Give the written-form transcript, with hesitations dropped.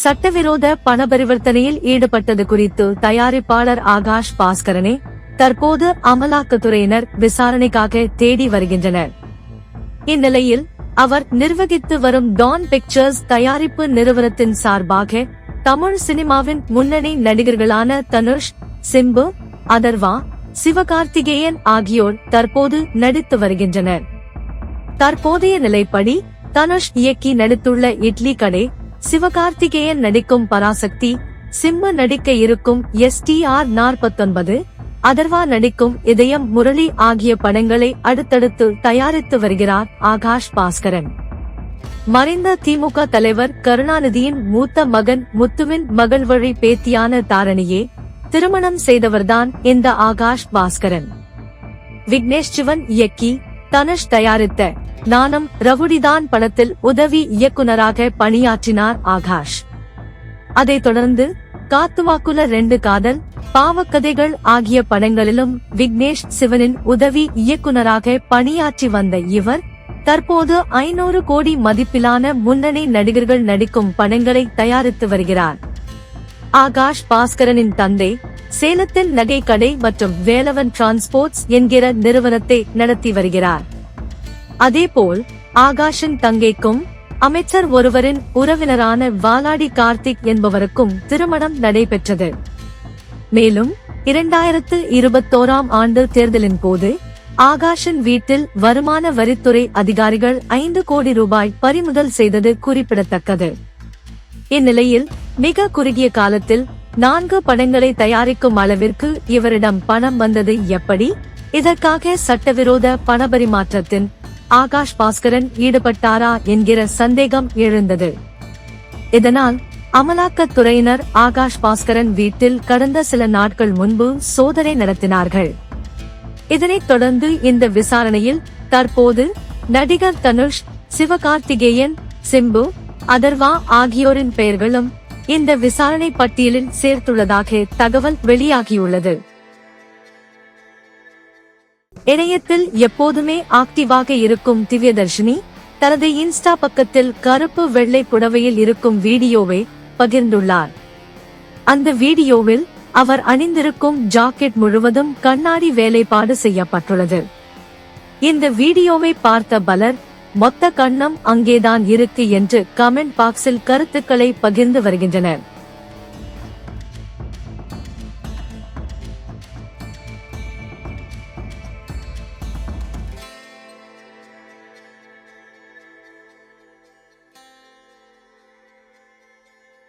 சட்டவிரோத பணபரிவர்த்தனையில் ஈடுபட்டது குறித்து தயாரிப்பாளர் ஆகாஷ் பாஸ்கரனை தற்போது அமலாக்கத்துறையினர் விசாரணைக்காக தேடி வருகின்றனர். இந்நிலையில் அவர் நிர்வகித்து வரும் டான் பிக்சர்ஸ் தயாரிப்பு நிறுவனத்தின் சார்பாக தமிழ் சினிமாவின் முன்னணி நடிகர்களான தனுஷ், சிம்பு, அதர்வா, சிவகார்த்திகேயன் ஆகியோர் தற்போது நடித்து வருகின்றனர். தற்போதைய நிலைப்படி தனுஷ் இயக்கி நடித்துள்ள இட்லி கடை, சிவகார்த்திகேயன் நடிக்கும் பராசக்தி, சிம்பு நடிக்க இருக்கும் STR 49, அதர்வா நடிக்கும் இதயம் முரளி ஆகிய படங்களை அடுத்தடுத்து தயாரித்து வருகிறார் ஆகாஷ் பாஸ்கரன். மறைந்த திமுக தலைவர் கருணாநிதியின் மூத்த மகன் முத்துவின் மகள் வழி பேத்தியான தாரணியே திருமணம் செய்தவர்தான் இந்த ஆகாஷ் பாஸ்கரன். விக்னேஷ் சிவன் இயக்கி தனுஷ் தயாரித்த நானும் ரவுடிதான் படத்தில் உதவி இயக்குனராக பணியாற்றினார் ஆகாஷ். அதைத் தொடர்ந்து காத்துவாக்குல 2 காதல், பாவக்கதைகள் ஆகிய படங்களிலும் விக்னேஷ் சிவனின் உதவி இயக்குனராக பணியாற்றி வந்த இவர் தற்போது 500 கோடி மதிப்பிலான முன்னணி நடிகர்கள் நடிக்கும் படங்களை தயாரித்து வருகிறார். ஆகாஷ் பாஸ்கரனின் தந்தை சேலத்தில் நகை கடை மற்றும் வேலவன் டிரான்ஸ்போர்ட்ஸ் என்கிற நிறுவனத்தை நடத்தி வருகிறார். அதேபோல் ஆகாஷின் தங்கைக்கும் அமைச்சர் ஒருவரின் உறவினரான வாலாடி கார்த்திக் என்பவருக்கும் திருமணம் நடைபெற்றது. மேலும் 2021ஆம் ஆண்டு தேர்தலின் போது ஆகாஷின் வீட்டில் வருமான வரித்துறை அதிகாரிகள் 5 கோடி ரூபாய் பறிமுதல் செய்தது குறிப்பிடத்தக்கது. இந்நிலையில் மிக குறுகிய காலத்தில் 4 படங்களை தயாரிக்கும் அளவிற்கு இவரிடம் பணம் வந்தது எப்படி? இதற்காக சட்டவிரோத பணபரிமாற்றத்தின் ஆகாஷ் பாஸ்கரன் ஈடுபட்டாரா என்கிற சந்தேகம் எழுந்தது. இதனால் அமலாக்கத்துறையினர் ஆகாஷ் பாஸ்கரன் வீட்டில் கடந்த சில நாட்கள் முன்பு சோதனை நடத்தினார்கள். இதனைத் தொடர்ந்து இந்த விசாரணையில் தற்போது நடிகர் தனுஷ், சிவகார்த்திகேயன், சிம்பு, அதர்வா ஆகியோரின் பெயர்களும் இந்த விசாரணை பட்டியலில் சேர்த்துள்ளதாக தகவல் வெளியாகியுள்ளது. இணையத்தில் எப்போதுமே ஆக்டிவாக இருக்கும் திவ்யதர்ஷினி தனது இன்ஸ்டா பக்கத்தில் கருப்பு வெள்ளை புடவையில் இருக்கும் வீடியோவை பகிர்ந்துள்ளார். அந்த வீடியோவில் அவர் அணிந்திருக்கும் ஜாக்கெட் முழுவதும் கண்ணாடி வேலைப்பாடு செய்யப்பட்டுள்ளது. இந்த வீடியோவை பார்த்த பலர் மொத்த கண்ணம் அங்கேதான் இருக்கு என்று கமெண்ட் பாக்ஸில் கருத்துக்களை பகிர்ந்து வருகின்றனர்.